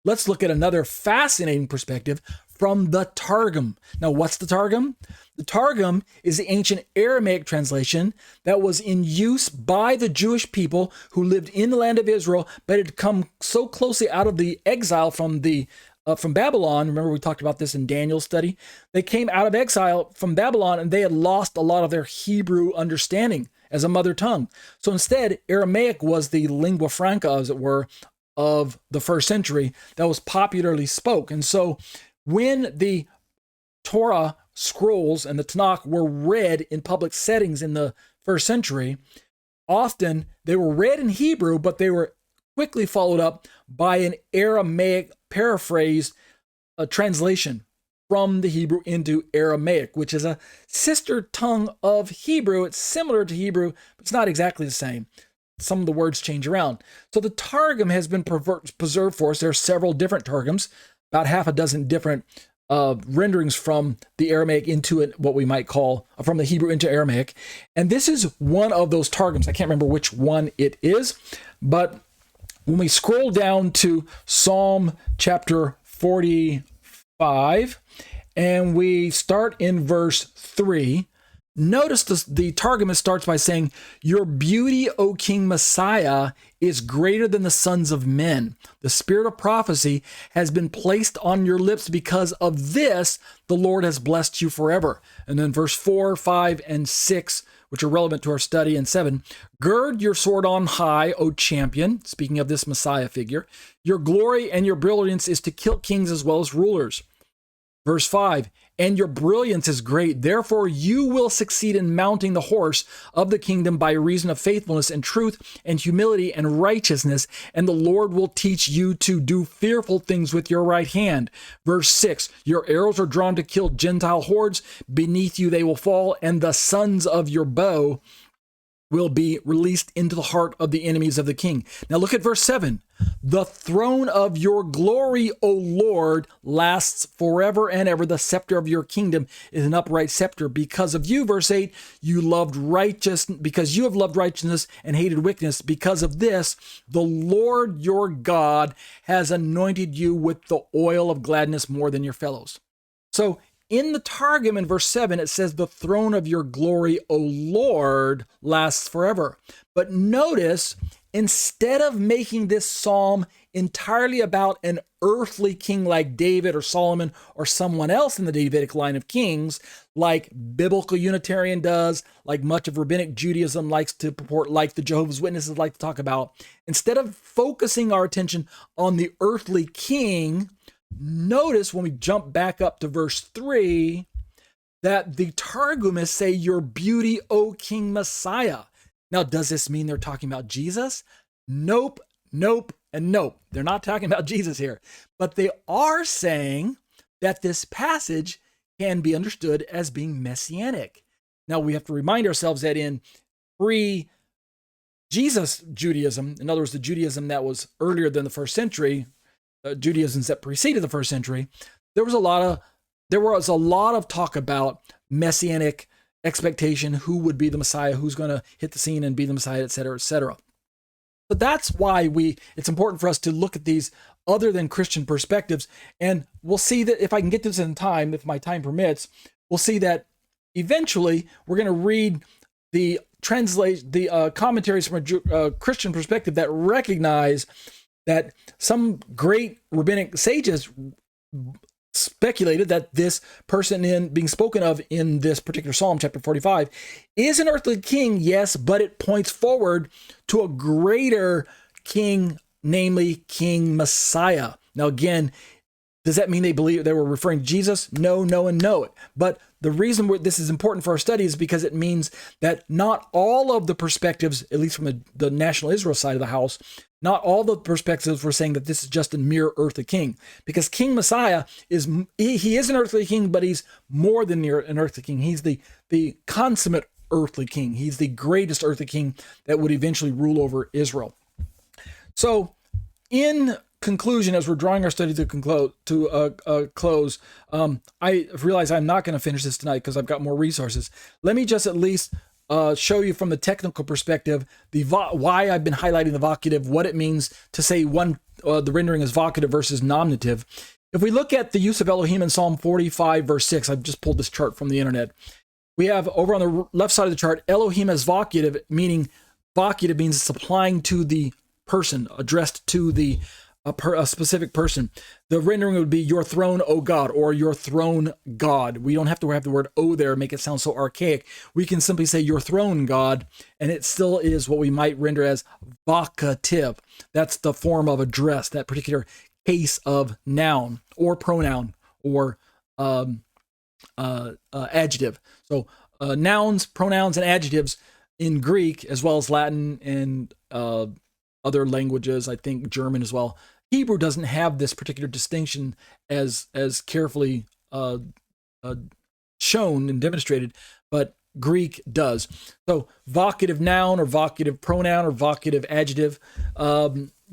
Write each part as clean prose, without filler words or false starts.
let's look at another fascinating perspective from the Targum. Now, what's the Targum? The Targum is the ancient Aramaic translation that was in use by the Jewish people who lived in the land of Israel, but had come so closely out of the exile from Babylon. Remember, we talked about this in Daniel's study. They came out of exile from Babylon, and they had lost a lot of their Hebrew understanding as a mother tongue. So instead, Aramaic was the lingua franca, as it were, of the first century that was popularly spoke. And so when the Torah scrolls and the Tanakh were read in public settings in the first century, often they were read in Hebrew, but they were quickly followed up by an Aramaic paraphrase, a translation from the Hebrew into Aramaic, which is a sister tongue of Hebrew. It's similar to Hebrew, but it's not exactly the same. Some of the words change around. So the Targum has been preserved for us. There are several different Targums, about half a dozen different renderings from the Aramaic into what we might call from the Hebrew into Aramaic. And this is one of those Targums. I can't remember which one it is, but when we scroll down to Psalm chapter 45 and we start in verse 3, notice the Targum starts by saying, "Your beauty, O King Messiah, is greater than the sons of men. The spirit of prophecy has been placed on your lips. Because of this, the Lord has blessed you forever." And then verse 4, 5, and 6, which are relevant to our study, and 7, "Gird your sword on high, O champion," speaking of this Messiah figure. "Your glory and your brilliance is to kill kings as well as rulers." Verse 5, "And your brilliance is great. Therefore, you will succeed in mounting the horse of the kingdom by reason of faithfulness and truth and humility and righteousness. And the Lord will teach you to do fearful things with your right hand." Verse 6, "Your arrows are drawn to kill Gentile hordes. Beneath you they will fall, and the sons of your bow will be released into the heart of the enemies of the king." Now look at verse 7. "The throne of your glory, O Lord, lasts forever and ever. The scepter of your kingdom is an upright scepter. Because of you," verse 8, because you have loved righteousness and hated wickedness. Because of this, the Lord your God has anointed you with the oil of gladness more than your fellows. So in the Targum, in verse 7, it says, "The throne of your glory, O Lord, lasts forever." But notice, instead of making this psalm entirely about an earthly king like David or Solomon or someone else in the Davidic line of kings, like biblical Unitarian does, like much of rabbinic Judaism likes to purport, like the Jehovah's Witnesses like to talk about, instead of focusing our attention on the earthly king, notice when we jump back up to verse 3 that the Targumists say, "Your beauty, O King Messiah." Now, does this mean they're talking about Jesus? Nope, nope, and nope. They're not talking about Jesus here. But they are saying that this passage can be understood as being messianic. Now, we have to remind ourselves that in pre-Jesus Judaism, in other words, the Judaism that was earlier than the first century, Judaisms that preceded the first century, there was a lot of talk about messianic expectation, who would be the Messiah, who's going to hit the scene and be the Messiah, etc., etc. But that's why it's important for us to look at these other than Christian perspectives, and we'll see that if I can get this in time, if my time permits, we'll see that eventually we're going to read the commentaries from a Christian perspective that recognize that some great rabbinic sages speculated that this person being spoken of in this particular Psalm, chapter 45, is an earthly king, yes, but it points forward to a greater king, namely King Messiah. Now, again, does that mean they believe they were referring to Jesus? No, no, and no. But the reason this is important for our study is because it means that not all of the perspectives, at least from the national Israel side of the house, not all the perspectives were saying that this is just a mere earthly king. Because King Messiah he is an earthly king, but he's more than an earthly king. He's the consummate earthly king. He's the greatest earthly king that would eventually rule over Israel. So, in conclusion, as we're drawing our study to close, I realize I'm not going to finish this tonight because I've got more resources. Let me just at least show you from the technical perspective why I've been highlighting the vocative, what it means to say one the rendering is vocative versus nominative. If we look at the use of Elohim in Psalm 45, verse 6, I've just pulled this chart from the internet. We have over on the left side of the chart, Elohim as vocative, meaning vocative means it's applying to the person, addressed to a specific person. The rendering would be your throne, O God, or your throne, God. We don't have to have the word O there, make it sound so archaic. We can simply say your throne, God, and it still is what we might render as vocative. That's the form of address, that particular case of noun or pronoun or adjective. So nouns, pronouns, and adjectives in Greek, as well as Latin and other languages, I think German as well. Hebrew doesn't have this particular distinction as carefully shown and demonstrated, but Greek does. So vocative noun or vocative pronoun or vocative adjective.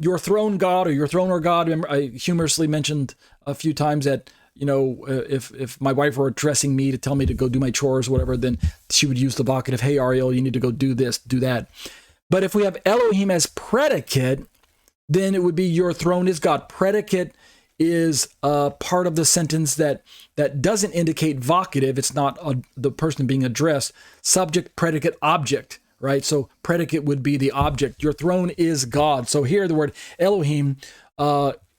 Your throne, God, or your throne, or God. Remember, I humorously mentioned a few times that, you know, if my wife were addressing me to tell me to go do my chores or whatever, then she would use the vocative, hey, Ariel, you need to go do this, do that. But if we have Elohim as predicate, then it would be your throne is God. Predicate is part of the sentence that doesn't indicate vocative. It's not the person being addressed. Subject, predicate, object, right? So predicate would be the object. Your throne is God. So here the word Elohim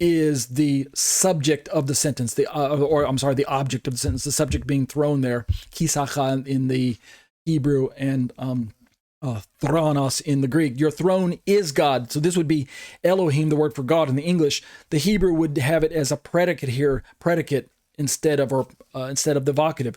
is the subject of the sentence, the object of the sentence, the subject being thrown there. Kisacha in the Hebrew and thronos in the Greek. Your throne is God. So this would be Elohim, the word for God in the English. The Hebrew would have it as a predicate here, predicate instead of the vocative.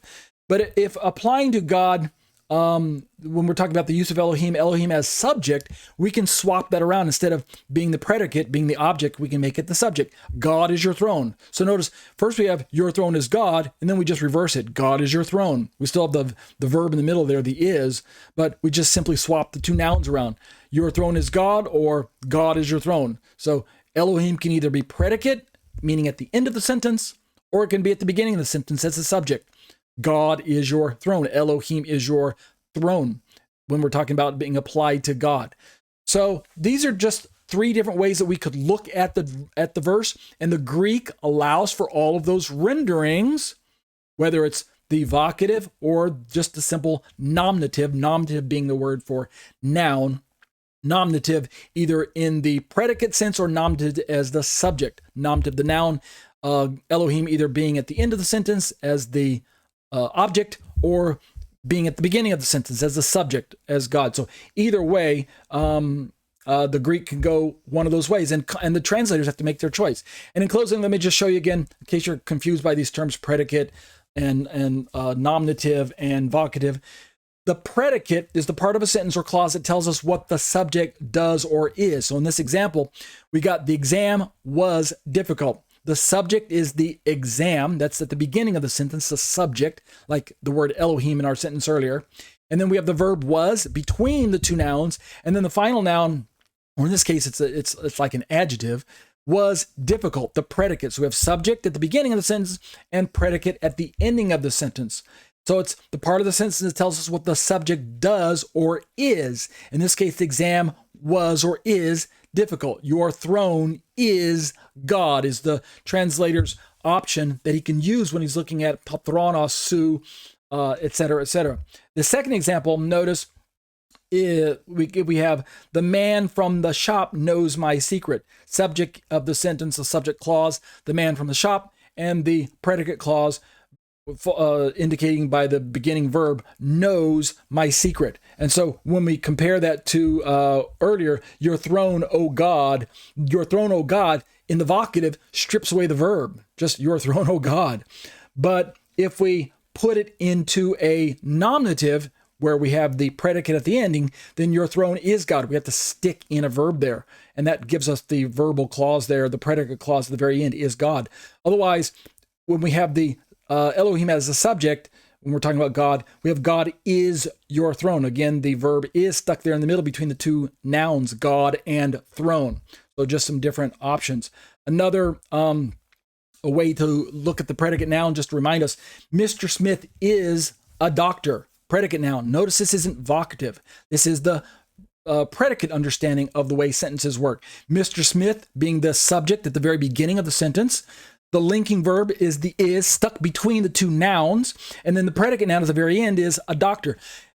But if applying to God, when we're talking about the use of Elohim as subject, we can swap that around. Instead of being the predicate, being the object, we can make it the subject. God is your throne. So notice, first we have your throne is God, and then we just reverse it. God is your throne. We still have the verb in the middle there, the is, but we just simply swap the two nouns around. Your throne is God, or God is your throne. So Elohim can either be predicate, meaning at the end of the sentence, or it can be at the beginning of the sentence as a subject. God is your throne. Elohim is your throne when we're talking about being applied to God. So these are just three different ways that we could look at the verse, and the Greek allows for all of those renderings, whether it's the vocative or just the simple nominative, nominative being the word for noun, nominative either in the predicate sense or nominative as the subject, nominative the noun, Elohim either being at the end of the sentence as the object, or being at the beginning of the sentence as the subject, as God. So either way, the Greek can go one of those ways, and the translators have to make their choice. And in closing, let me just show you again, in case you're confused by these terms, predicate and nominative and vocative. The predicate is the part of a sentence or clause that tells us what the subject does or is. So in this example, we got the exam was difficult. The subject is the exam. That's at the beginning of the sentence, the subject, like the word Elohim in our sentence earlier. And then we have the verb was between the two nouns. And then the final noun, or in this case, it's like an adjective, was difficult, the predicate. So we have subject at the beginning of the sentence and predicate at the ending of the sentence. So it's the part of the sentence that tells us what the subject does or is. In this case, the exam was or is difficult. Your throne is God, is the translator's option that he can use when he's looking at patronos, su, etc., etc. The second example, notice, we have the man from the shop knows my secret. Subject of the sentence, the subject clause, the man from the shop, and the predicate clause indicating by the beginning verb, knows my secret. And so when we compare that to earlier, your throne, O God, your throne, O God, in the vocative strips away the verb, just your throne, O God. But if we put it into a nominative, where we have the predicate at the ending, then your throne is God. We have to stick in a verb there. And that gives us the verbal clause there, the predicate clause at the very end is God. Otherwise, when we have the Elohim as a subject, when we're talking about God, we have God is your throne. Again, the verb is stuck there in the middle between the two nouns, God and throne. So just some different options. Another a way to look at the predicate noun, just to remind us, Mr. Smith is a doctor. Predicate noun. Notice this isn't vocative. This is the predicate understanding of the way sentences work. Mr. Smith being the subject at the very beginning of the sentence. The linking verb is the is stuck between the two nouns. And then the predicate noun at the very end is a doctor.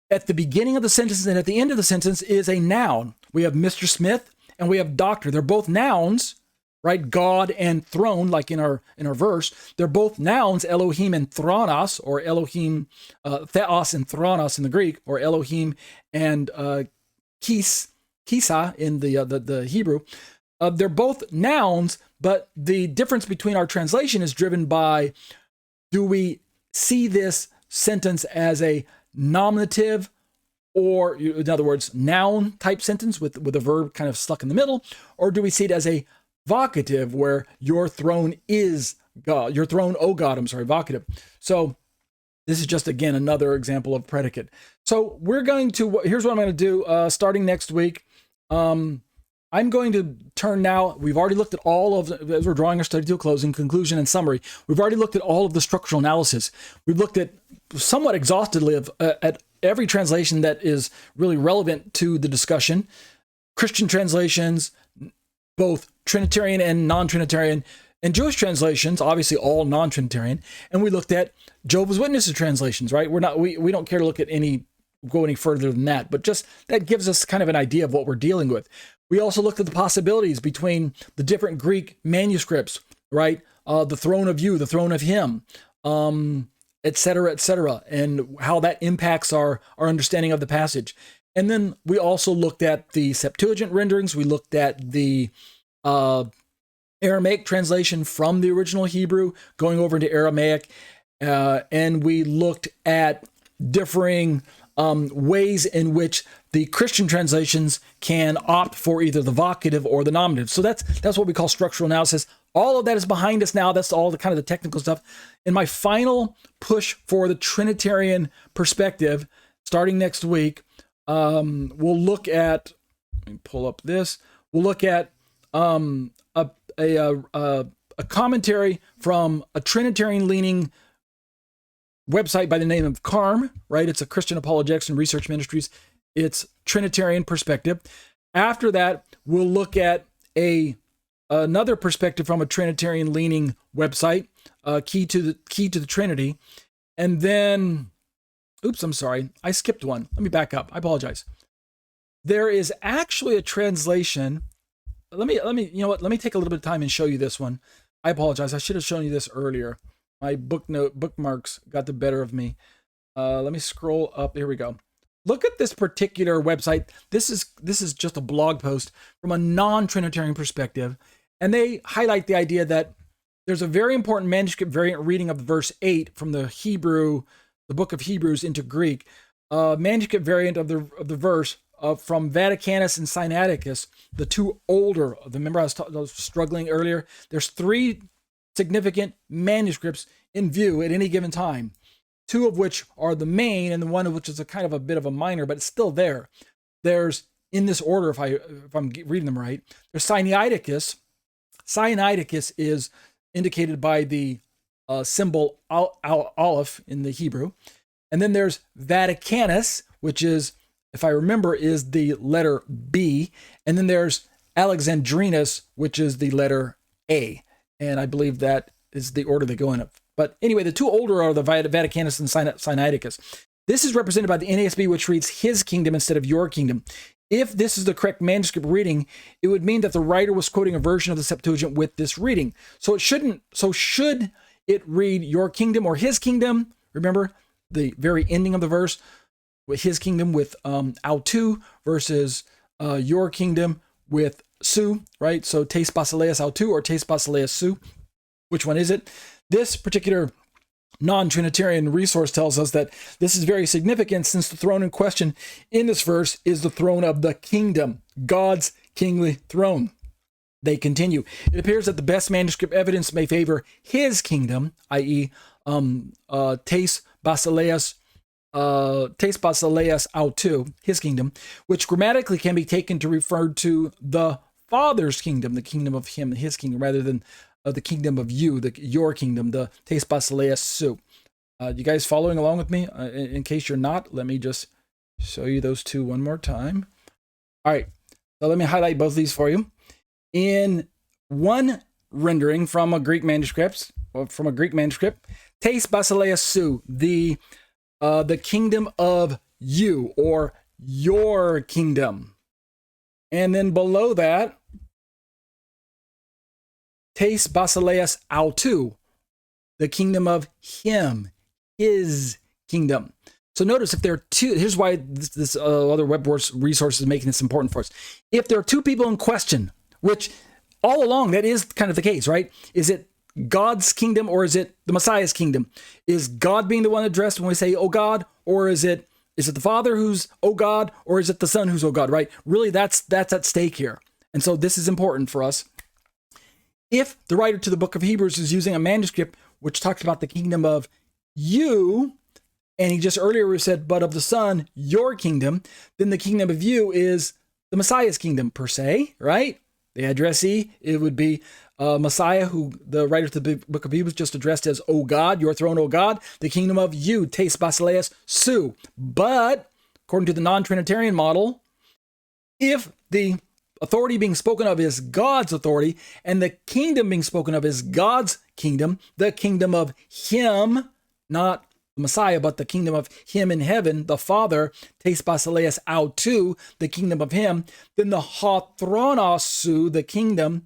At the beginning of the sentence and at the end of the sentence is a noun. We have Mr. Smith and we have doctor. They're both nouns, right? God and throne, like in our verse. They're both nouns, Elohim and Thronos, or Elohim, Theos and Thronos in the Greek, or Elohim and Kisa in the Hebrew. They're both nouns, but the difference between our translation is driven by, do we see this sentence as a nominative, or in other words, noun type sentence with a verb kind of stuck in the middle, or do we see it as a vocative where your throne is God, your throne, oh God, vocative. So this is just, again, another example of predicate. So here's what I'm going to do starting next week. I'm going to turn now, we've already looked at all of, as we're drawing our study to a close, in conclusion and summary, we've already looked at all of the structural analysis. We've looked at somewhat exhaustively at every translation that is really relevant to the discussion. Christian translations, both Trinitarian and non-Trinitarian, and Jewish translations, obviously all non-Trinitarian. And we looked at Jehovah's Witnesses translations, right? We don't care to look at go any further than that, but just that gives us kind of an idea of what we're dealing with. We also looked at the possibilities between the different Greek manuscripts, right? The throne of you, the throne of him, et cetera, and how that impacts our understanding of the passage. And then we also looked at the Septuagint renderings. We looked at the Aramaic translation from the original Hebrew, going over into Aramaic. And we looked at differing ways in which the Christian translations can opt for either the vocative or the nominative. So that's what we call structural analysis. All of that is behind us now. That's all the kind of the technical stuff. In my final push for the Trinitarian perspective, starting next week, we'll look at, let me pull up this, we'll look at a commentary from a Trinitarian-leaning website by the name of CARM, right? It's a Christian Apologetics and Research Ministries. It's Trinitarian perspective. After that, we'll look at another perspective from a Trinitarian-leaning website, Key to the Trinity. And then, oops, I'm sorry, I skipped one. Let me back up. I apologize. There is actually a translation. Let me, you know what? Let me take a little bit of time and show you this one. I apologize. I should have shown you this earlier. My bookmarks got the better of me. Let me scroll up. Here we go. Look at this particular website. This is just a blog post from a non-Trinitarian perspective, and they highlight the idea that there's a very important manuscript variant reading of verse 8 from the Hebrew, the book of Hebrews into Greek. Manuscript variant of the verse from Vaticanus and Sinaiticus, the two older. Remember I was struggling earlier. There's 3 significant manuscripts in view at any given time, 2 of which are the main, and the one of which is a kind of a bit of a minor, but it's still there. There's, in this order, if I'm reading them right, there's Sinaiticus. Sinaiticus is indicated by the symbol aleph in the Hebrew. And then there's Vaticanus, which is, if I remember, is the letter B. And then there's Alexandrinus, which is the letter A. And I believe that is the order they go in. But anyway, the 2 older are the Vaticanus and Sinaiticus. This is represented by the NASB, which reads his kingdom instead of your kingdom. If this is the correct manuscript reading, it would mean that the writer was quoting a version of the Septuagint with this reading. So should it read your kingdom or his kingdom? Remember the very ending of the verse with his kingdom with autu versus your kingdom with su, right? So tes basileus autu or tes basileus su. Which one is it? This particular non-Trinitarian resource tells us that this is very significant since the throne in question in this verse is the throne of the kingdom, God's kingly throne. They continue. It appears that the best manuscript evidence may favor his kingdom, i.e. tes basileus autu, his kingdom, which grammatically can be taken to refer to the Father's kingdom, the kingdom of him, his kingdom, rather than the kingdom of you, your kingdom, the tes basileus su. You guys following along with me? In case you're not, let me just show you those 2 one more time. All right, so let me highlight both of these for you. In one rendering from a Greek manuscript, Tes Basileia Su, the kingdom of you, or your kingdom. And then below that, Tes Basileas Autu, the kingdom of him, his kingdom. So notice if there are two, here's why this other web resource is making this important for us. If there are two people in question, which all along that is kind of the case, right? Is it God's kingdom or is it the Messiah's kingdom? Is God being the one addressed when we say, oh God, or is it the Father who's, oh God, or is it the Son who's, oh God, right? Really, that's at stake here. And so this is important for us. If the writer to the book of Hebrews is using a manuscript which talks about the kingdom of you, and he just earlier said, but of the Son, your kingdom, then the kingdom of you is the Messiah's kingdom per se, right? The addressee, it would be Messiah, who the writer to the book of Hebrews just addressed as, O God, your throne, O God, the kingdom of you, Tes Basileas Su. But according to the non-Trinitarian model, if the authority being spoken of is God's authority, and the kingdom being spoken of is God's kingdom, the kingdom of him, not the Messiah, but the kingdom of him in heaven, the Father, Tes Basileas Autu, the kingdom of him, then the Hathronosu, the kingdom,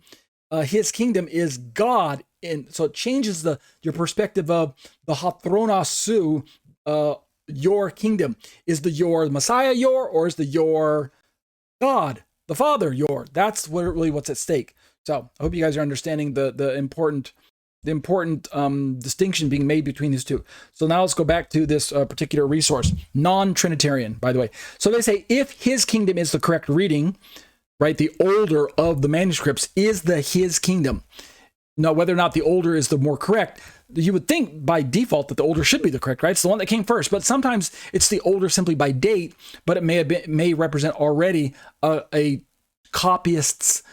his kingdom is God. And so it changes your perspective of the Hathronosu, your kingdom. Is the your Messiah your, or is the your God, the Father your? That's really what's at stake. So I hope you guys are understanding the important distinction being made between these two. So now let's go back to this particular resource, non-Trinitarian, by the way. So they say if his kingdom is the correct reading, right, the older of the manuscripts is the his kingdom. Now, whether or not the older is the more correct, you would think by default that the older should be the correct, right? It's the one that came first, but sometimes it's the older simply by date, but it may represent already a copyist's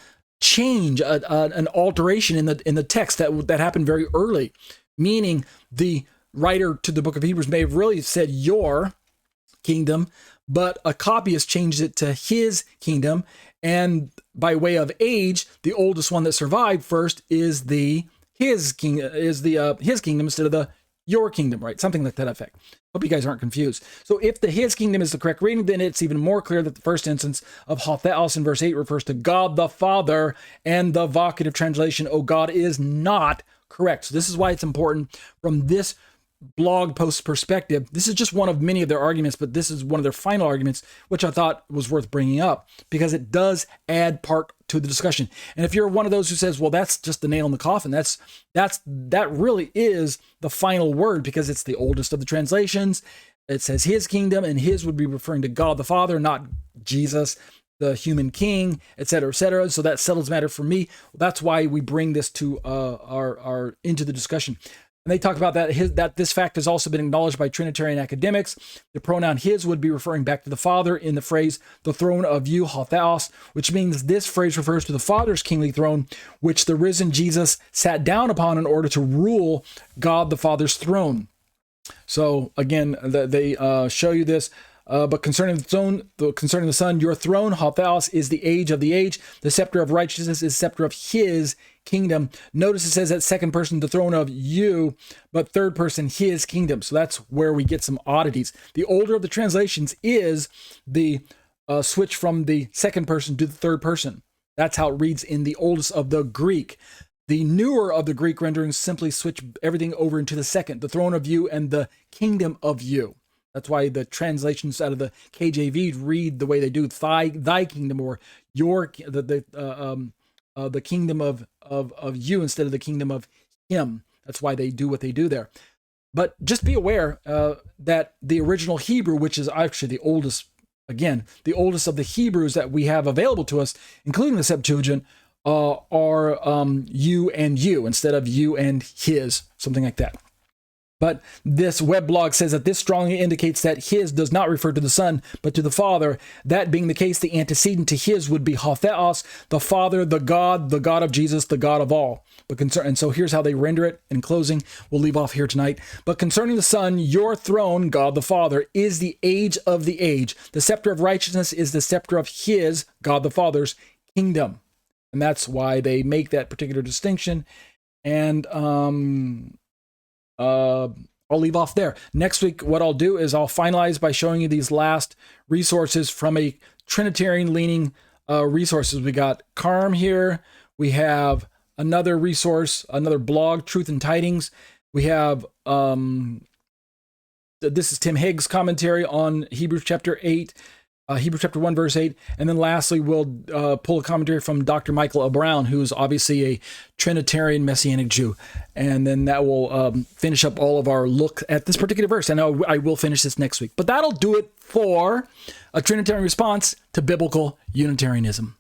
change, an alteration in the text that happened very early, meaning the writer to the book of Hebrews may have really said your kingdom, but a copyist changed it to his kingdom, and by way of age, the oldest one that survived first is his kingdom instead of the your kingdom, right? Something like that effect. Hope you guys aren't confused. So if the his kingdom is the correct reading, then it's even more clear that the first instance of Hotheos in verse 8 refers to God the Father, and the vocative translation, O God, is not correct. So this is why it's important from this blog post perspective. This is just one of many of their arguments, but this is one of their final arguments, which I thought was worth bringing up because it does add part to the discussion. And if you're one of those who says, well, that's just the nail in the coffin, that really is the final word because it's the oldest of the translations. It says his kingdom, and his would be referring to God the Father, not Jesus, the human king, etc., etc. So that settles matter for me. That's why we bring this to our into the discussion. And they talk about that this fact has also been acknowledged by Trinitarian academics. The pronoun his would be referring back to the Father in the phrase, the throne of you, Hotheos, which means this phrase refers to the Father's kingly throne, which the risen Jesus sat down upon in order to rule God the Father's throne. So again, they show you this. But concerning the Son, your throne, Hotheos, is the age of the age. The scepter of righteousness is scepter of his kingdom. Notice it says that second person, the throne of you, but third person, his kingdom. So that's where we get some oddities. The older of the translations is the switch from the second person to the third person. That's how it reads in the oldest of the Greek. The newer of the Greek renderings simply switch everything over into the second, the throne of you and the kingdom of you. That's why the translations out of the KJV read the way they do, thy kingdom, or your the kingdom of you instead of the kingdom of him. That's why they do what they do there. But just be aware that the original Hebrew, which is actually the oldest of the Hebrews that we have available to us, including the Septuagint, are you and you instead of you and his, something like that. But this web blog says that this strongly indicates that his does not refer to the Son, but to the Father. That being the case, the antecedent to his would be Hotheos, the Father, the God of Jesus, the God of all. And so here's how they render it. In closing, we'll leave off here tonight. But concerning the Son, your throne, God the Father, is the age of the age. The scepter of righteousness is the scepter of his, God the Father's, kingdom. And that's why they make that particular distinction. And I'll leave off there. Next week, what I'll do is I'll finalize by showing you these last resources from a Trinitarian-leaning resources. We got Carm here. We have another resource, another blog, Truth and Tidings. We have, this is Tim Higgs' commentary on Hebrews chapter 8, Hebrews chapter 1, verse 8. And then lastly, we'll pull a commentary from Dr. Michael O. Brown, who's obviously a Trinitarian Messianic Jew. And then that will finish up all of our look at this particular verse. And I will finish this next week. But that'll do it for a Trinitarian response to biblical Unitarianism.